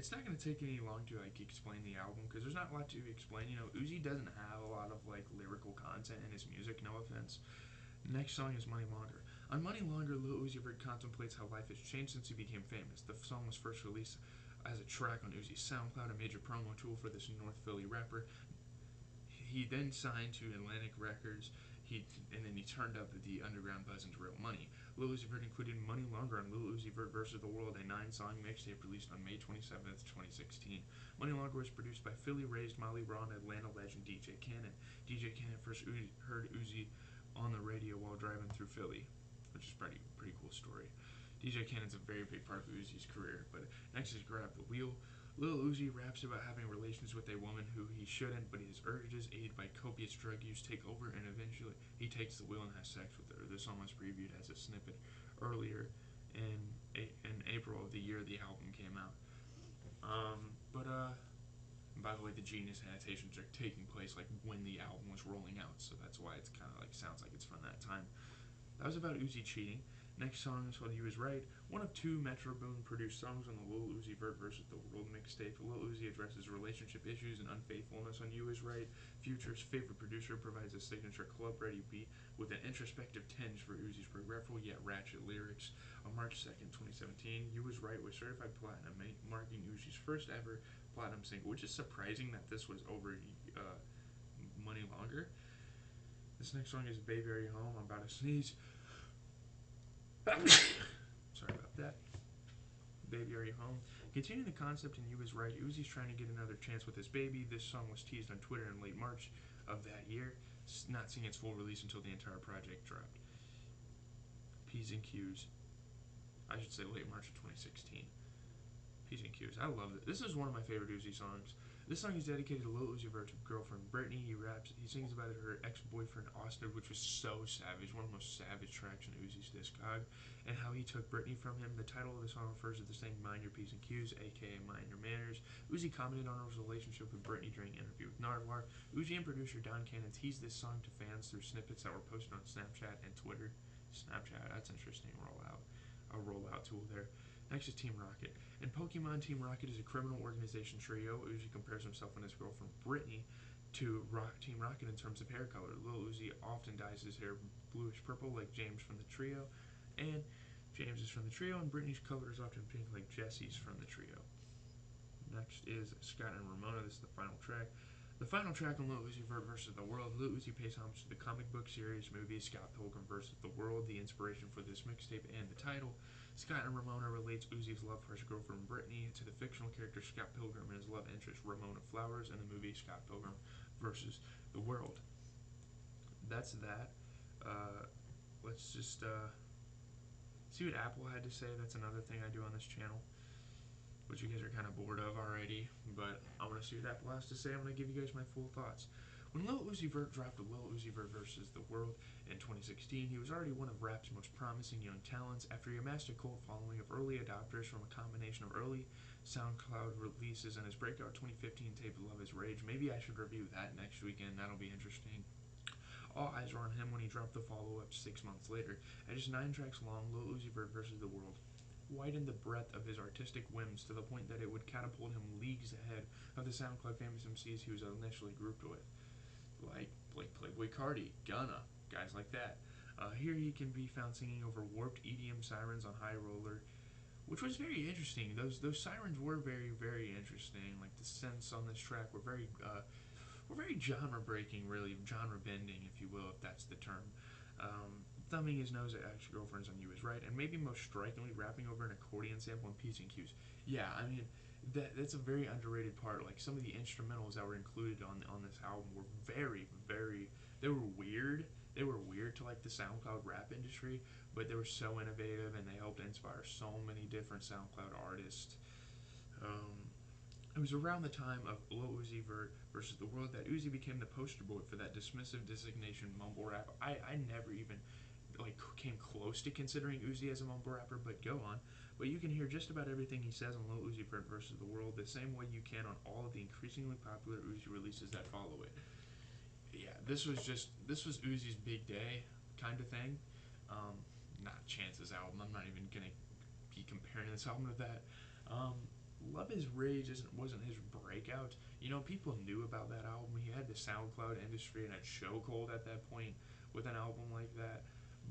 it's not going to take any long to like explain the album because there's not a lot to explain. You know, Uzi doesn't have a lot of like lyrical content in his music. No offense. Next song is Money Longer. On Money Longer, Lil Uzi Vert contemplates how life has changed since he became famous. The song was first released as a track on Uzi's SoundCloud, a major promo tool for this North Philly rapper. He then signed to Atlantic Records. And then he turned up the underground buzz into real money. Lil Uzi Vert included Money Longer on Lil Uzi Vert vs. the World, a 9-song mixtape released on May 27th, 2016. Money Longer was produced by Philly-raised Molly Raw and Atlanta legend DJ Cannon. DJ Cannon first heard Uzi on the radio while driving through Philly, which is pretty cool story. DJ Cannon's a very big part of Uzi's career. But next is Grab the Wheel. Lil Uzi raps about having relations with a woman who he shouldn't, but his urges, aided by copious drug use, take over, and eventually he takes the wheel and has sex with her. This song was previewed as a snippet earlier in April of the year the album came out. By the way, the Genius annotations are taking place like when the album was rolling out, so that's why it's kind of like sounds like it's from that time. That was about Uzi cheating. Next song is called You Is Right, one of two Metro Boomin produced songs on the Lil Uzi Vert vs. the World mixtape. Lil Uzi addresses relationship issues and unfaithfulness on You Is Right. Future's favorite producer provides a signature club-ready beat with an introspective tinge for Uzi's regretful yet ratchet lyrics. On March 2nd, 2017, You Is Right was certified platinum, marking Uzi's first ever platinum single, which is surprising that this was over Money Longer. This next song is Baby Are You Home. I'm about to sneeze. Sorry about that. Baby Are You Home. Continuing the concept in You Is Right, Uzi's trying to get another chance with his baby. This song was teased on Twitter in late March of that year, not seeing its full release until the entire project dropped. P's and Q's. I should say late March of 2016. P's and Q's. I love it. This is one of my favorite Uzi songs. This song is dedicated to Lil Uzi Vert's girlfriend Brittany. He sings about her ex-boyfriend Austin, which was so savage, one of the most savage tracks in Uzi's discog, and how he took Brittany from him. The title of the song refers to the saying "Mind Your P's and Q's," aka "Mind Your Manners." Uzi commented on his relationship with Brittany during an interview with Nardwuar. Uzi and producer Don Cannon teased this song to fans through snippets that were posted on Snapchat and Twitter. Snapchat, that's interesting. A rollout tool there. Next is Team Rocket. In Pokemon, Team Rocket is a criminal organization trio. Uzi compares himself and his girlfriend Brittany to Team Rocket in terms of hair color. Lil Uzi often dyes his hair bluish purple like James from the trio, and James is from the trio, and Brittany's color is often pink like Jesse's from the trio. Next is Scott and Ramona. This is the final track. The final track on Lil Uzi Vert vs. the World. Lil Uzi pays homage to the comic book series movie Scott Pilgrim vs. the World, the inspiration for this mixtape and the title. Scott and Ramona relates Uzi's love for his girlfriend Brittany to the fictional character Scott Pilgrim and his love interest Ramona Flowers in the movie Scott Pilgrim vs. the World. That's that. Let's just see what Apple had to say. That's another thing I do on this channel, which you guys are kind of bored of already, but I want to see what Apple has to say. I'm going to give you guys my full thoughts. When Lil Uzi Vert dropped Lil Uzi Vert vs. the World in 2016, he was already one of rap's most promising young talents. After he amassed a cult following of early adopters from a combination of early SoundCloud releases and his breakout 2015 tape Love Is Rage, maybe I should review that next weekend. That'll be interesting. All eyes were on him when he dropped the follow-up 6 months later. At just 9 tracks long, Lil Uzi Vert vs. the World widened the breadth of his artistic whims to the point that it would catapult him leagues ahead of the SoundCloud famous MCs he was initially grouped with, like Playboy Carti, Gunna, guys like that. Here he can be found singing over warped EDM sirens on High Roller, which was very interesting. Those sirens were very, very interesting. Like the synths on this track were very genre breaking, really genre bending, if you will, if that's the term. Thumbing his nose at ex-girlfriends on You Is Right, and maybe most strikingly, rapping over an accordion sample on P's and Q's. Yeah, I mean, that's a very underrated part. Like, some of the instrumentals that were included on this album were very, very, they were weird. They were weird to, like, the SoundCloud rap industry, but they were so innovative, and they helped inspire so many different SoundCloud artists. It was around the time of Lil Uzi Vert vs. the World that Uzi became the poster boy for that dismissive designation mumble rap. I never even came close to considering Uzi as a mumble rapper, but go on. But you can hear just about everything he says on Lil Uzi Vert vs. the World the same way you can on all of the increasingly popular Uzi releases that follow it. Yeah, this was Uzi's big day kind of thing. Not Chance's album. I'm not even gonna be comparing this album to that. Love Is Rage wasn't his breakout. You know, people knew about that album. He had the SoundCloud industry and had Show Cold at that point with an album like that.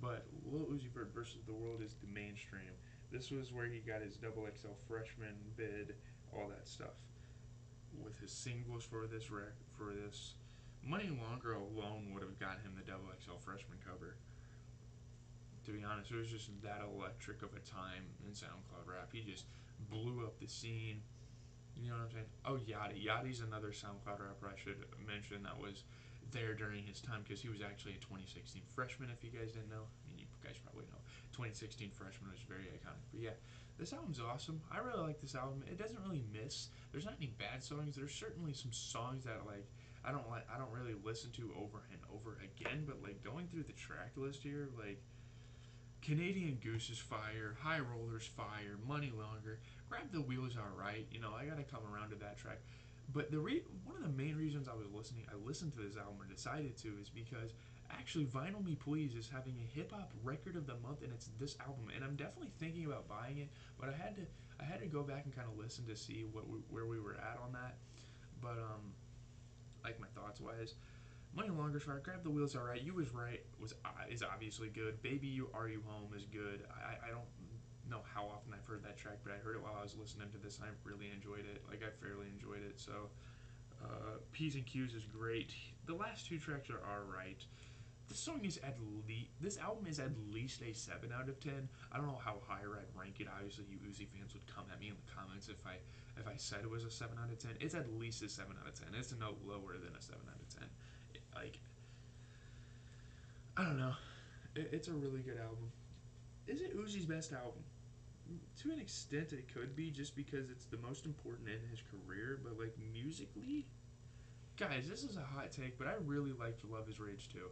But Lil Uzi Vert versus the World is the mainstream. This was where he got his double XL freshman bid, all that stuff. With his singles for this, Money Longer alone would have got him the double XL freshman cover. To be honest, it was just that electric of a time in SoundCloud rap. He just blew up the scene. You know what I'm saying? Oh, Yachty. Yachty's another SoundCloud rapper I should mention that was there during his time because he was actually a 2016 freshman, if you guys didn't know. I mean, you guys probably know. 2016 freshman was very iconic. But yeah, this album's awesome. I really like this album. It doesn't really miss. There's not any bad songs. There's certainly some songs that I don't really listen to over and over again, but like going through the track list here, like Canadian Goose is fire, High Rollers fire, Money Longer, Grab the Wheels alright. You know, I gotta come around to that track. But one of the main reasons I listened to this album or decided to is because actually Vinyl Me Please is having a hip hop record of the month and it's this album and I'm definitely thinking about buying it, but I had to go back and kind of listen to see where we were at on that. But like my thoughts wise, Money Longer fire, Grab the Wheels alright. You Was Right is obviously good. Baby You Are You Home is good. I don't know how often I've heard that track, but I heard it while I was listening to this and I really enjoyed it. Like I fairly enjoyed it. So P's and Q's is great. The last two tracks are alright. This album is at least a 7 out of 10. I don't know how higher I'd rank it. Obviously, you Uzi fans would come at me in the comments if I said it was a 7 out of 10. It's at least a 7 out of 10. It's no lower than a 7 out of 10. Like I don't know. It's a really good album. Is it Uzi's best album? To an extent, it could be just because it's the most important in his career. But like musically, guys, this is a hot take, but I really liked Love Is Rage too.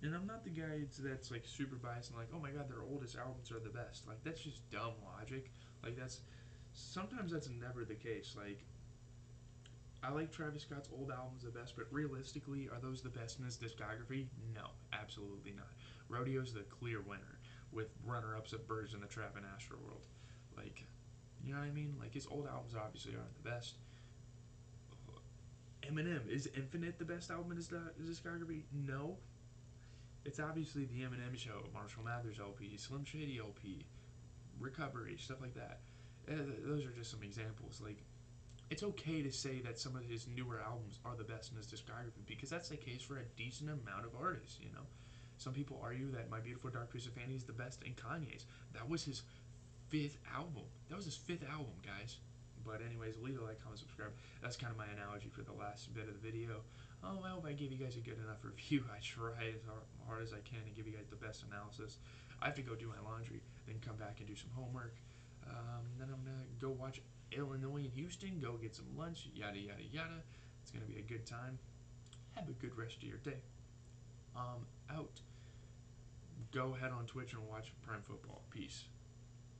And I'm not the guy that's like super biased and like, oh my god, their oldest albums are the best. Like that's just dumb logic. Like that's sometimes that's never the case. Like I like Travis Scott's old albums the best, but realistically, are those the best in his discography? No, absolutely not. Rodeo's the clear winner, with runner-ups of Birds in the Trap and Astroworld. Like, you know what I mean? Like his old albums obviously aren't the best. Eminem, is Infinite the best album in his discography? No. It's obviously the Eminem Show, Marshall Mathers LP, Slim Shady LP, Recovery, stuff like that. Those are just some examples. Like it's okay to say that some of his newer albums are the best in his discography because that's the case for a decent amount of artists, you know. Some people argue that My Beautiful Dark Twisted Fantasy is the best in Kanye's. That was his fifth album. That was his fifth album, guys. But anyways, leave a like, comment, subscribe. That's kind of my analogy for the last bit of the video. Oh, I hope I gave you guys a good enough review. I try as hard as I can to give you guys the best analysis. I have to go do my laundry, then come back and do some homework. Then I'm gonna go watch Illinois and Houston. Go get some lunch. Yada yada yada. It's gonna be a good time. Have a good rest of your day. Out. Go ahead on Twitch and watch Prime Football. Peace.